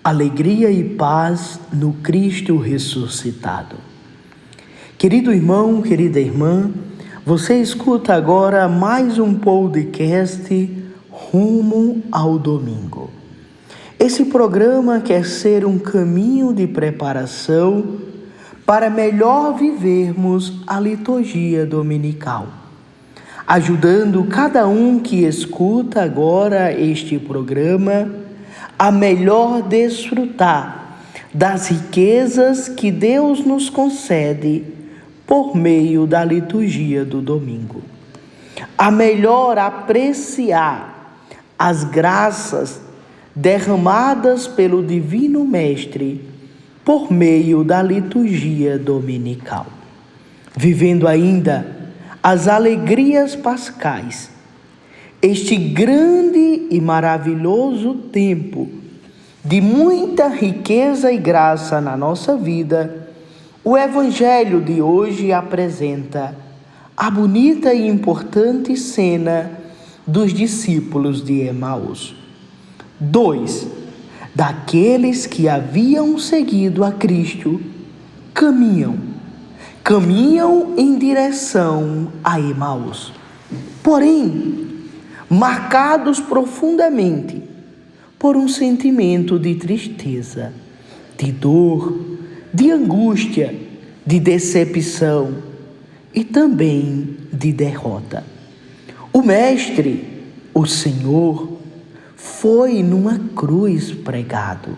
alegria e paz no Cristo ressuscitado. Querido irmão, querida irmã, você escuta agora mais um podcast rumo ao domingo. Esse programa quer ser um caminho de preparação para melhor vivermos a liturgia dominical, ajudando cada um que escuta agora este programa a melhor desfrutar das riquezas que Deus nos concede por meio da liturgia do domingo, a melhor apreciar as graças derramadas pelo Divino Mestre por meio da liturgia dominical, vivendo ainda as alegrias pascais. Este grande e maravilhoso tempo de muita riqueza e graça na nossa vida, o Evangelho de hoje apresenta a bonita e importante cena dos discípulos de Emaús. 2 daqueles que haviam seguido a Cristo caminham em direção a Emaús. Porém, marcados profundamente por um sentimento de tristeza, de dor, de angústia, de decepção e também de derrota. O Mestre, o Senhor, foi numa cruz pregado,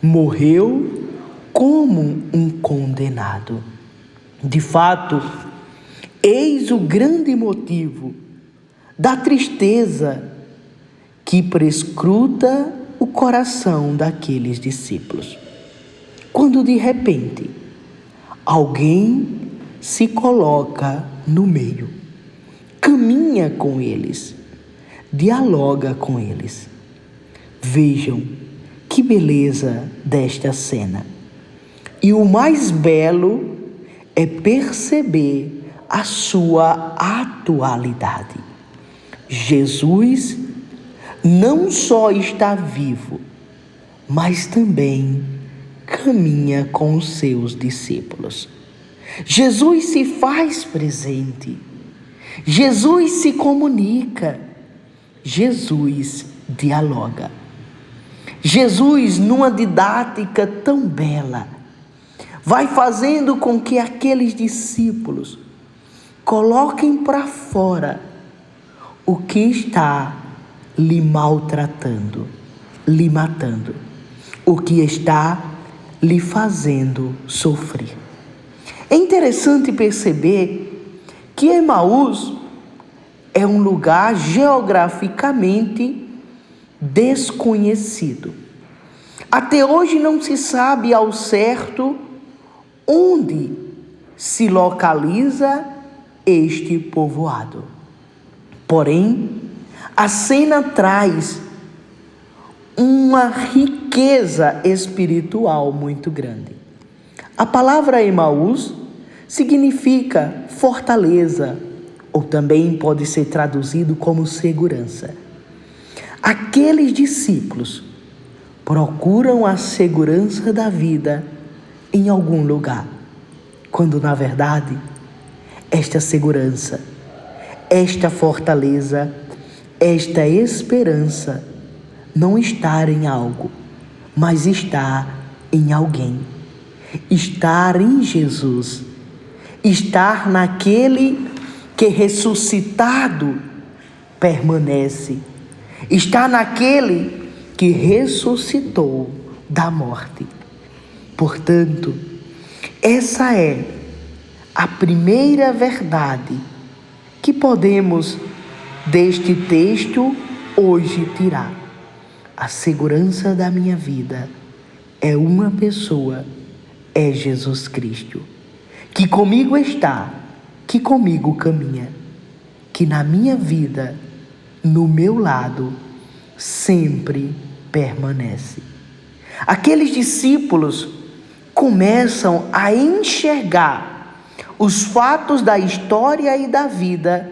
morreu como um condenado. De fato, eis o grande motivo da tristeza que prescruta o coração daqueles discípulos. Quando de repente alguém se coloca no meio, caminha com eles, dialoga com eles. Vejam que beleza desta cena. E o mais belo é perceber a sua atualidade. Jesus não só está vivo, mas também caminha com os seus discípulos. Jesus se faz presente. Jesus se comunica. Jesus dialoga. Jesus, numa didática tão bela, vai fazendo com que aqueles discípulos coloquem para fora o que está lhe maltratando, lhe matando, o que está lhe fazendo sofrer. É interessante perceber que Emaús é um lugar geograficamente desconhecido. Até hoje não se sabe ao certo onde se localiza este povoado. Porém, a cena traz uma riqueza espiritual muito grande. A palavra Emaús significa fortaleza, ou também pode ser traduzido como segurança. Aqueles discípulos procuram a segurança da vida em algum lugar, quando na verdade esta segurança, esta fortaleza, esta esperança não está em algo, mas está em alguém. Estar em Jesus, estar naquele que ressuscitado permanece, está naquele que ressuscitou da morte. Portanto, essa é a primeira verdade que podemos deste texto hoje tirar. A segurança da minha vida é uma pessoa, é Jesus Cristo, que comigo está, que comigo caminha, que na minha vida, no meu lado, sempre permanece. Aqueles discípulos começam a enxergar os fatos da história e da vida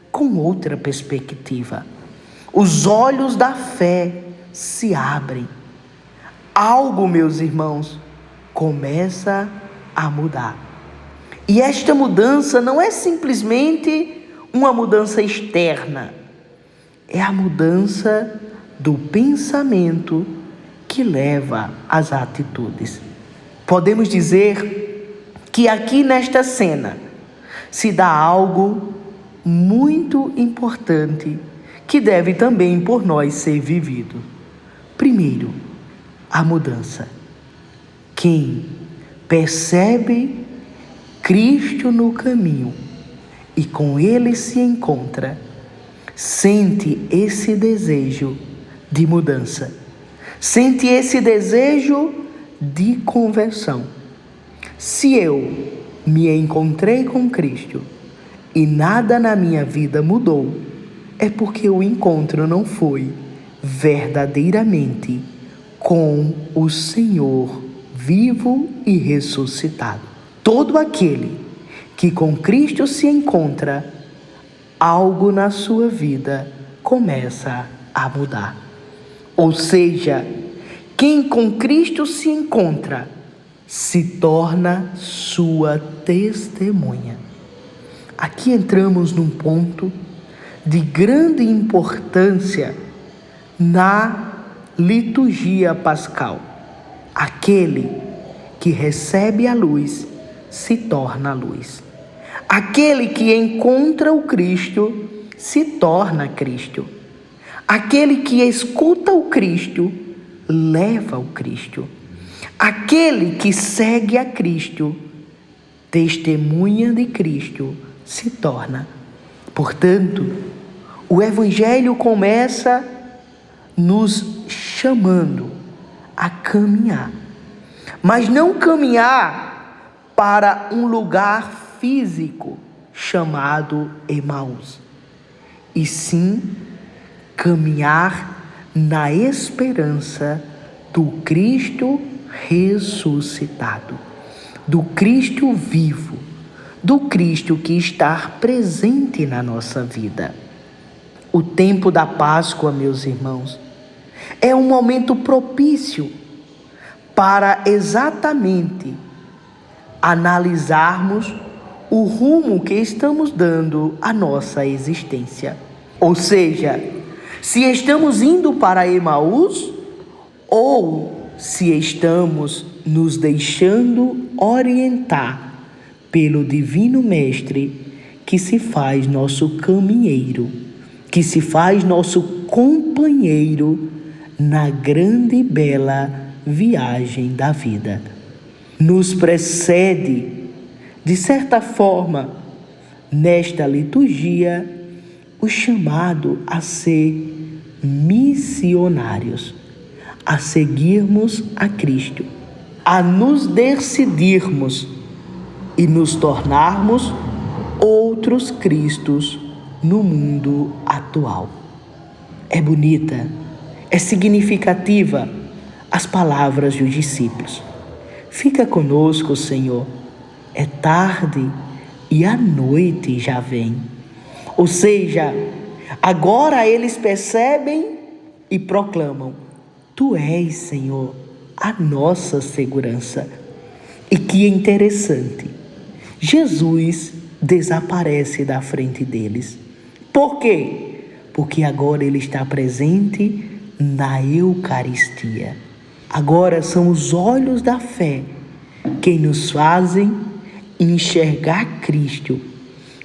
com outra perspectiva. Os olhos da fé se abrem. algo, meus irmãos, começa a mudar. E esta mudança não é simplesmente uma mudança externa, é a mudança do pensamento que leva às atitudes. Podemos dizer que aqui nesta cena se dá algo muito importante que deve também por nós ser vivido. Primeiro, a mudança. Quem percebe Cristo no caminho e com Ele se encontra, sente esse desejo de mudança, sente esse desejo de conversão. Se eu me encontrei com Cristo e nada na minha vida mudou, é porque o encontro não foi verdadeiramente com o Senhor vivo e ressuscitado. Todo aquele que com Cristo se encontra, algo na sua vida começa a mudar. Ou seja, quem com Cristo se encontra, se torna sua testemunha. Aqui entramos num ponto de grande importância na liturgia pascal. Aquele que recebe a luz se torna a luz. Aquele que encontra o Cristo se torna Cristo. Aquele que escuta o Cristo leva o Cristo. Aquele que segue a Cristo, testemunha de Cristo, se torna. Portanto, o Evangelho começa nos chamando a caminhar. Mas não caminhar para um lugar físico chamado Emaús, e sim caminhar na esperança do Cristo ressuscitado, do Cristo vivo, do Cristo que está presente na nossa vida. O tempo da Páscoa, meus irmãos, é um momento propício para exatamente analisarmos o rumo que estamos dando à nossa existência. Ou seja, se estamos indo para Emaús ou se estamos nos deixando orientar pelo Divino Mestre que se faz nosso caminheiro, que se faz nosso companheiro na grande e bela viagem da vida. Nos precede, de certa forma, nesta liturgia, o chamado a ser missionários, a seguirmos a Cristo, a nos decidirmos e nos tornarmos outros Cristos no mundo atual. É bonita, é significativa as palavras dos discípulos. Fica conosco, Senhor, é tarde e a noite já vem. Ou seja, agora eles percebem e proclamam: Tu és, Senhor, a nossa segurança. E que interessante, Jesus desaparece da frente deles. Por quê? Porque agora ele está presente na Eucaristia. Agora são os olhos da fé que nos fazem enxergar Cristo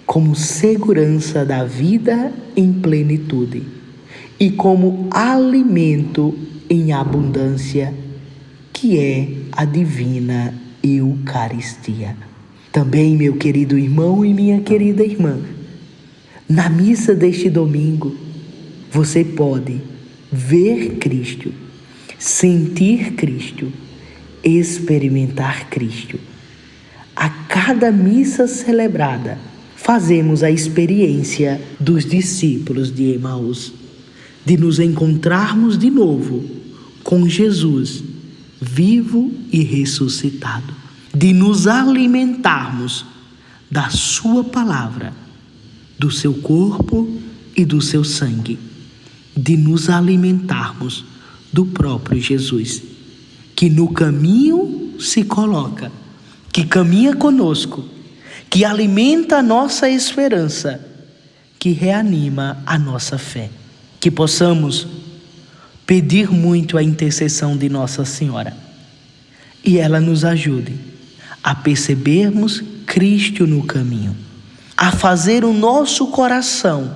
como segurança da vida em plenitude e como alimento em abundância, que é a divina Eucaristia. Também, meu querido irmão e minha querida irmã, na missa deste domingo, você pode ver Cristo, sentir Cristo, experimentar Cristo. A cada missa celebrada, fazemos a experiência dos discípulos de Emaús, de nos encontrarmos de novo com Jesus, vivo e ressuscitado, de nos alimentarmos da sua palavra, do seu corpo e do seu sangue, de nos alimentarmos do próprio Jesus. que no caminho se coloca, que caminha conosco, que alimenta a nossa esperança, que reanima a nossa fé. Que possamos pedir muito a intercessão de Nossa Senhora e ela nos ajude a percebermos Cristo no caminho, a fazer o nosso coração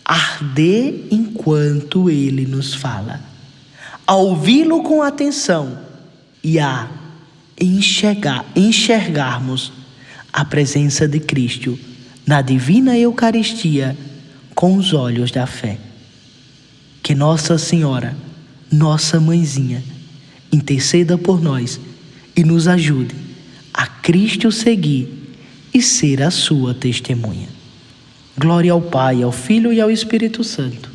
arder enquanto Ele nos fala, a ouvi-lo com atenção e a enxergarmos a presença de Cristo na divina Eucaristia com os olhos da fé. Que Nossa Senhora, nossa mãezinha, interceda por nós e nos ajude a Cristo seguir e ser a sua testemunha. Glória ao Pai, ao Filho e ao Espírito Santo,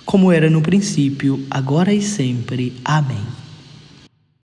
como era no princípio, agora e sempre. Amém.